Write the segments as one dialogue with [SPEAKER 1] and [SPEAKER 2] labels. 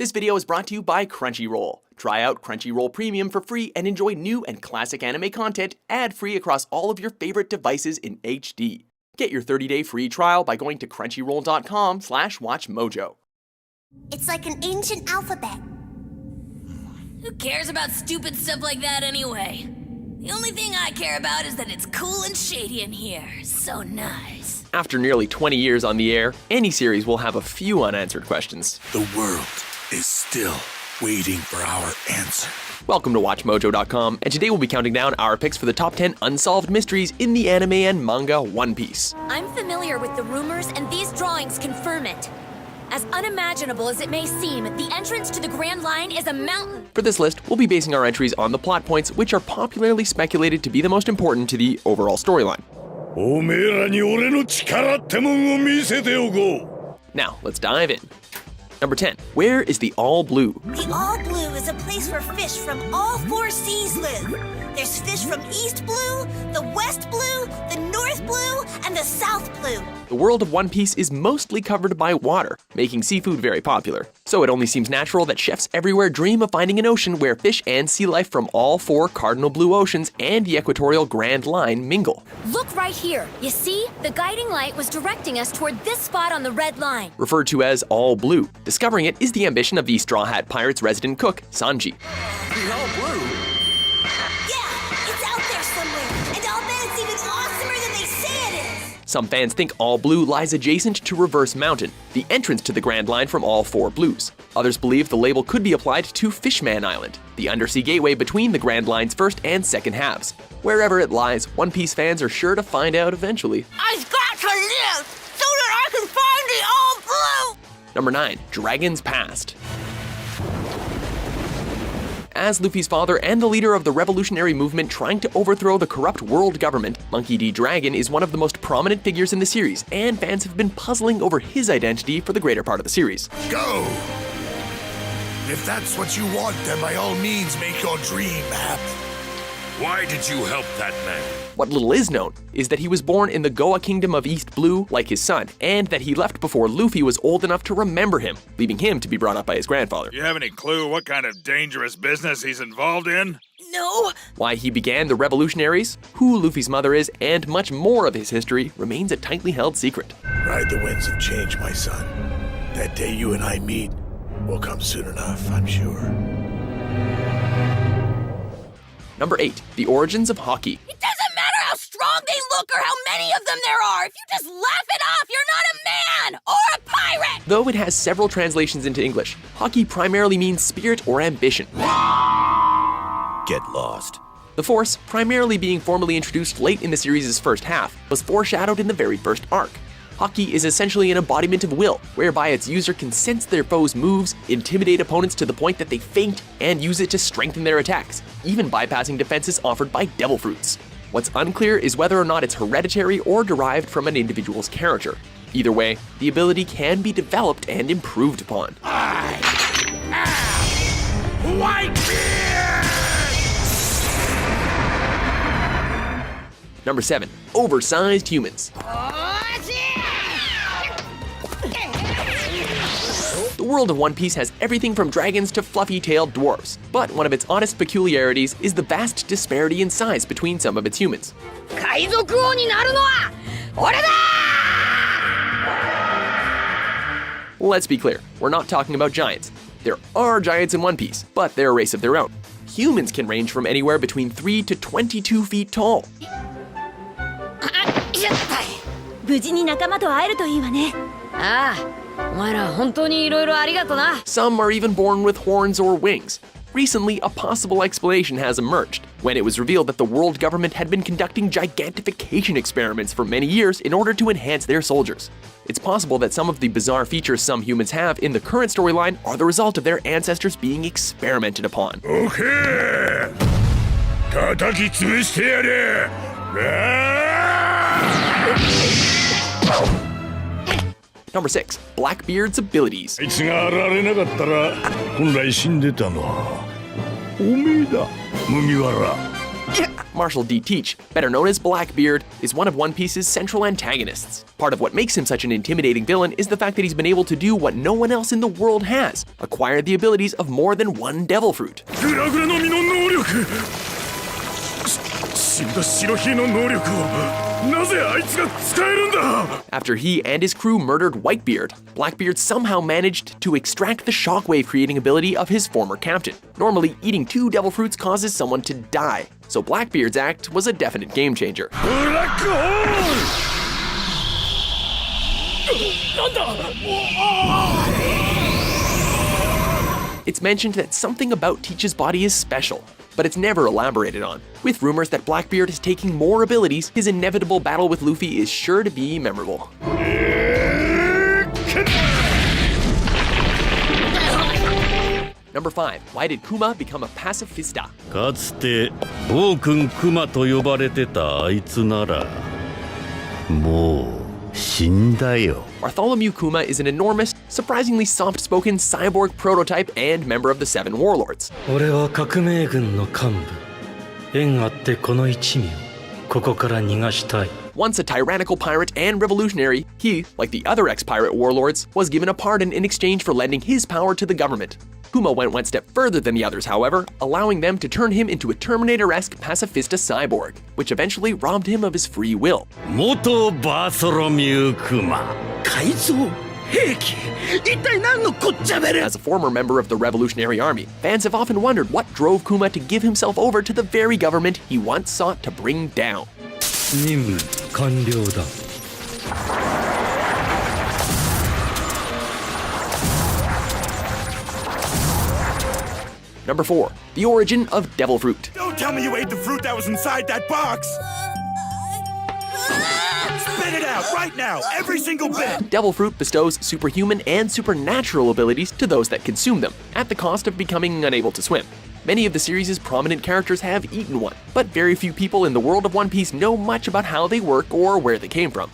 [SPEAKER 1] This video is brought to you by Crunchyroll. Try out Crunchyroll Premium for free and enjoy new and classic anime content ad-free across all of your favorite devices in HD. Get your 30-day free trial by going to crunchyroll.com/watchmojo.
[SPEAKER 2] It's like an ancient alphabet.
[SPEAKER 3] Who cares about stupid stuff like that anyway? The only thing I care about is that it's cool and shady in here. So nice.
[SPEAKER 1] After nearly 20 years on the air, any series will have a few unanswered questions.
[SPEAKER 4] The world is still waiting for our answer.
[SPEAKER 1] Welcome to WatchMojo.com, and today we'll be counting down our picks for the top 10 unsolved mysteries in the anime and manga One Piece.
[SPEAKER 5] I'm familiar with the rumors, and these drawings confirm it. As unimaginable as it may seem, the entrance to the Grand Line is a mountain.
[SPEAKER 1] For this list, we'll be basing our entries on the plot points which are popularly speculated to be the most important to the overall storyline. Now, let's dive in. Number 10. Where is the All Blue?
[SPEAKER 2] The All Blue is a place where fish from all four seas live. There's fish from East Blue, the West Blue, the North Blue, and the South Blue.
[SPEAKER 1] The world of One Piece is mostly covered by water, making seafood very popular. So it only seems natural that chefs everywhere dream of finding an ocean where fish and sea life from all four cardinal blue oceans and the equatorial Grand Line mingle.
[SPEAKER 5] Look right here. You see? The guiding light was directing us toward this spot on the red line.
[SPEAKER 1] Referred to as All Blue. Discovering it is the ambition of the Straw Hat Pirates' resident cook, Sanji.
[SPEAKER 4] The All Blue?
[SPEAKER 2] Yeah, it's out there somewhere, and I'll bet it's even awesomer than they say it is.
[SPEAKER 1] Some fans think All Blue lies adjacent to Reverse Mountain, the entrance to the Grand Line from all four blues. Others believe the label could be applied to Fishman Island, the undersea gateway between the Grand Line's first and second halves. Wherever it lies, One Piece fans are sure to find out eventually.
[SPEAKER 2] I've got to live so that I can find the All Blue!
[SPEAKER 1] Number 9. Dragon's Past. As Luffy's father and the leader of the revolutionary movement trying to overthrow the corrupt world government, Monkey D. Dragon is one of the most prominent figures in the series, and fans have been puzzling over his identity for the greater part of the series.
[SPEAKER 4] Go! If that's what you want, then by all means make your dream happen. Why did you help that man?
[SPEAKER 1] What little is known is that he was born in the Goa Kingdom of East Blue, like his son, and that he left before Luffy was old enough to remember him, leaving him to be brought up by his grandfather.
[SPEAKER 6] You have any clue what kind of dangerous business he's involved in?
[SPEAKER 2] No.
[SPEAKER 1] Why he began the revolutionaries, who Luffy's mother is, and much more of his history remains a tightly held secret.
[SPEAKER 4] Ride the winds of change, my son. That day you and I meet will come soon enough, I'm sure.
[SPEAKER 1] Number 8. The Origins of Hockey.
[SPEAKER 3] It doesn't matter how strong they look or how many of them there are. If you just laugh it off, you're not a man or a pirate.
[SPEAKER 1] Though it has several translations into English, hockey primarily means spirit or ambition.
[SPEAKER 4] Get lost.
[SPEAKER 1] The Force, primarily being formally introduced late in the series' first half, was foreshadowed in the very first arc. Hockey is essentially an embodiment of will, whereby its user can sense their foes' moves, intimidate opponents to the point that they faint, and use it to strengthen their attacks, even bypassing defenses offered by devil fruits. What's unclear is whether or not it's hereditary or derived from an individual's character. Either way, the ability can be developed and improved upon. Number 7. Oversized humans. The world of One Piece has everything from dragons to fluffy-tailed dwarves, but one of its oddest peculiarities is the vast disparity in size between some of its humans. Let's be clear, we're not talking about giants. There are giants in One Piece, but they're a race of their own. Humans can range from anywhere between 3 to 22 feet tall.
[SPEAKER 5] 無事に仲間と会えるといいわね。
[SPEAKER 3] ああ、お前ら本当にいろいろありがとな。
[SPEAKER 1] Some are even born with horns or wings. Recently, a possible explanation has emerged, when it was revealed that the world government had been conducting gigantification experiments for many years in order to enhance their soldiers. It's possible that some of the bizarre features some humans have in the current storyline are the result of their ancestors being experimented upon.
[SPEAKER 4] Okay! 叩き潰してやれ!
[SPEAKER 1] Number 6. Blackbeard's abilities.
[SPEAKER 4] あいつが現れなかったら本来死んでたのはおめえだ麦わら。
[SPEAKER 1] Marshall D. Teach, better known as Blackbeard, is one of One Piece's central antagonists. Part of what makes him such an intimidating villain is the fact that he's been able to do what no one else in the world has, acquire the abilities of more than one devil fruit. After he and his crew murdered Whitebeard, Blackbeard somehow managed to extract the shockwave creating ability of his former captain. Normally, eating 2 devil fruits causes someone to die, so Blackbeard's act was a definite game changer. It's mentioned that something about Teach's body is special, but it's never elaborated on. With rumors that Blackbeard is taking more abilities, his inevitable battle with Luffy is sure to be memorable. Number 5. Why did Kuma become a pacifista?
[SPEAKER 7] かつて暴君クマと呼ばれてたあいつならもう死んだよ。
[SPEAKER 1] Bartholomew Kuma is an enormous, surprisingly soft-spoken cyborg prototype and member of the Seven Warlords.
[SPEAKER 8] 俺は革命軍の幹部。縁あってこの一味をここから逃がしたい。
[SPEAKER 1] Once a tyrannical pirate and revolutionary, he, like the other ex-pirate warlords, was given a pardon in exchange for lending his power to the government. Kuma went one step further than the others, however, allowing them to turn him into a Terminator-esque pacifista cyborg, which eventually robbed him of his free will.
[SPEAKER 7] 元バーソロミュークマ改造兵器一体何のこっちゃべれ
[SPEAKER 1] As a former member of the Revolutionary Army, fans have often wondered what drove Kuma to give himself over to the very government he once sought to bring down.
[SPEAKER 8] 任務完了だ。
[SPEAKER 1] Number 4. The origin of devil fruit.
[SPEAKER 4] Don't tell me you ate the fruit that was inside that box! Spit it out right now, every single bit!
[SPEAKER 1] Devil fruit bestows superhuman and supernatural abilities to those that consume them, at the cost of becoming unable to swim. Many of the series' prominent characters have eaten one, but very few people in the world of One Piece know much about how they work or where they came from.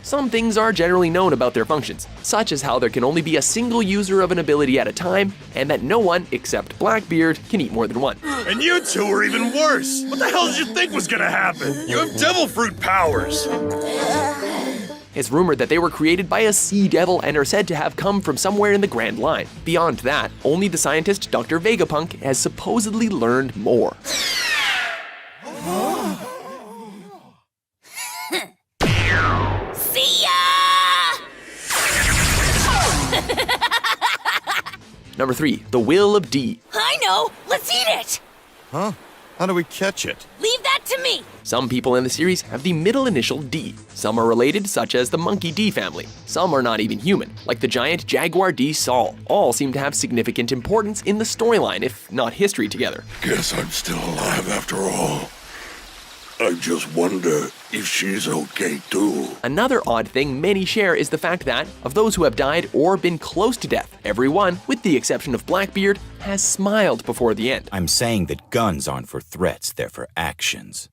[SPEAKER 1] Some things are generally known about their functions, such as how there can only be a single user of an ability at a time, and that no one, except Blackbeard, can eat more than one.
[SPEAKER 4] And you two are even worse! What the hell did you think was gonna happen? You have devil fruit powers!
[SPEAKER 1] It's rumored that they were created by a sea devil and are said to have come from somewhere in the Grand Line. Beyond that, only the scientist Dr. Vegapunk has supposedly learned more.
[SPEAKER 3] See ya!
[SPEAKER 1] Number 3. The Will of D.
[SPEAKER 3] I know! Let's eat it!
[SPEAKER 4] Huh? How do we catch it?
[SPEAKER 3] Leave that to me!
[SPEAKER 1] Some people in the series have the middle initial D. Some are related, such as the Monkey D family. Some are not even human, like the giant Jaguar D Saul. All seem to have significant importance in the storyline, if not history together.
[SPEAKER 4] Guess I'm still alive after all. I just wonder if she's okay too.
[SPEAKER 1] Another odd thing many share is the fact that, of those who have died or been close to death, everyone, with the exception of Blackbeard, has smiled before the end.
[SPEAKER 9] I'm saying that guns aren't for threats, they're for actions.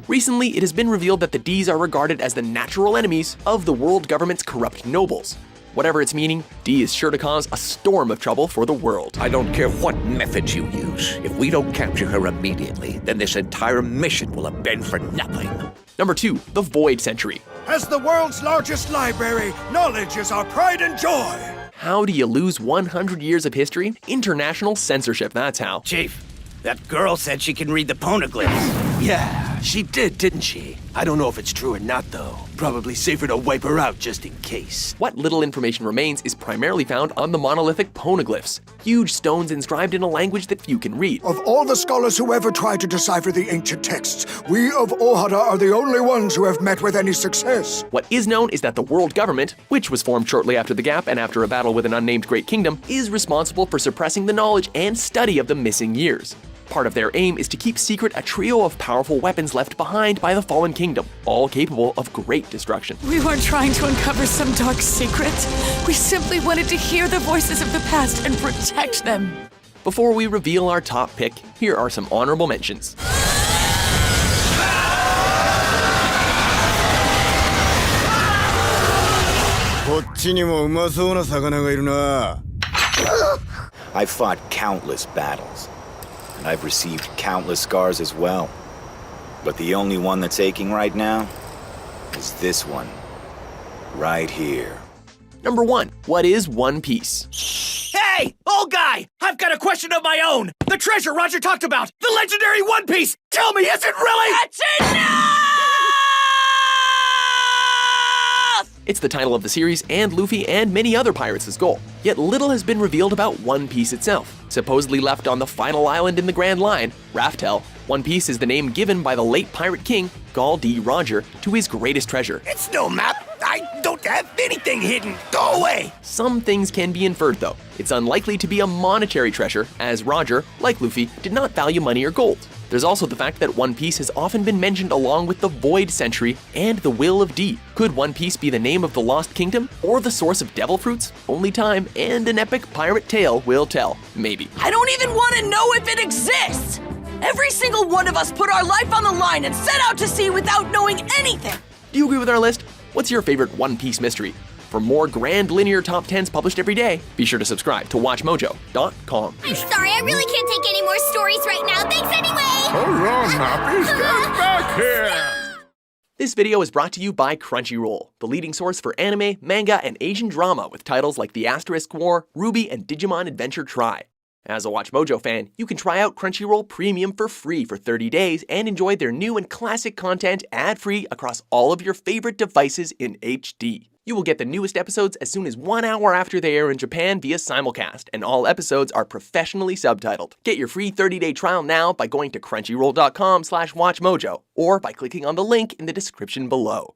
[SPEAKER 1] Recently, it has been revealed that the Ds are regarded as the natural enemies of the world government's corrupt nobles. Whatever its meaning, D is sure to cause a storm of trouble for the world.
[SPEAKER 10] I don't care what methods you use. If we don't capture her immediately, then this entire mission will have been for nothing.
[SPEAKER 1] Number 2. The Void Century.
[SPEAKER 4] As the world's largest library, knowledge is our pride and joy!
[SPEAKER 1] How do you lose 100 years of history? International censorship, that's how.
[SPEAKER 10] Chief, that girl said she can read the poneglyphs.
[SPEAKER 11] Yeah, she did, didn't she? I don't know if it's true or not, though. Probably safer to wipe her out just in case.
[SPEAKER 1] What little information remains is primarily found on the monolithic poneglyphs, huge stones inscribed in a language that few can read.
[SPEAKER 12] Of all the scholars who ever tried to decipher the ancient texts, we of Ohara are the only ones who have met with any success.
[SPEAKER 1] What is known is that the world government, which was formed shortly after the Gap and after a battle with an unnamed great kingdom, is responsible for suppressing the knowledge and study of the missing years. Part of their aim is to keep secret a trio of powerful weapons left behind by the fallen kingdom, all capable of great destruction.
[SPEAKER 13] We weren't trying to uncover some dark secret. We simply wanted to hear the voices of the past and protect them.
[SPEAKER 1] Before we reveal our top pick, here are some honorable mentions.
[SPEAKER 7] こっちにもうまそうな魚がいるな。
[SPEAKER 9] I've fought countless battles, and I've received countless scars as well. But the only one that's aching right now is this one, right here.
[SPEAKER 1] Number 1. What is One Piece?
[SPEAKER 11] Hey, old guy! I've got a question of my own! The treasure Roger talked about! The legendary One Piece! Tell me, is it really—
[SPEAKER 3] That's enough!
[SPEAKER 1] It's the title of the series and Luffy and many other pirates' goal. Yet little has been revealed about One Piece itself. Supposedly left on the final island in the Grand Line, Raftel, One Piece is the name given by the late pirate king, Gall D. Roger, to his greatest treasure.
[SPEAKER 11] It's no map! I don't have anything hidden! Go away!
[SPEAKER 1] Some things can be inferred though. It's unlikely to be a monetary treasure, as Roger, like Luffy, did not value money or gold. There's also the fact that One Piece has often been mentioned along with the Void Century and the Will of D. Could One Piece be the name of the Lost Kingdom, or the source of devil fruits? Only time and an epic pirate tale will tell. Maybe.
[SPEAKER 3] I don't even want to know if it exists! Every single one of us put our life on the line and set out to sea without knowing anything!
[SPEAKER 1] Do you agree with our list? What's your favorite One Piece mystery? For more grand linear top 10s published every day, be sure to subscribe to WatchMojo.com.
[SPEAKER 2] I'm sorry, I really can't take any more stories right now. Thanks anyway!
[SPEAKER 6] Hold on, Happy. Stand back here.
[SPEAKER 1] This video is brought to you by Crunchyroll, the leading source for anime, manga, and Asian drama with titles like The Asterisk War, Ruby, and Digimon Adventure Tri. As a WatchMojo fan, you can try out Crunchyroll Premium for free for 30 days and enjoy their new and classic content ad-free across all of your favorite devices in HD. You will get the newest episodes as soon as 1 hour after they air in Japan via simulcast, and all episodes are professionally subtitled. Get your free 30-day trial now by going to crunchyroll.com/watchmojo or by clicking on the link in the description below.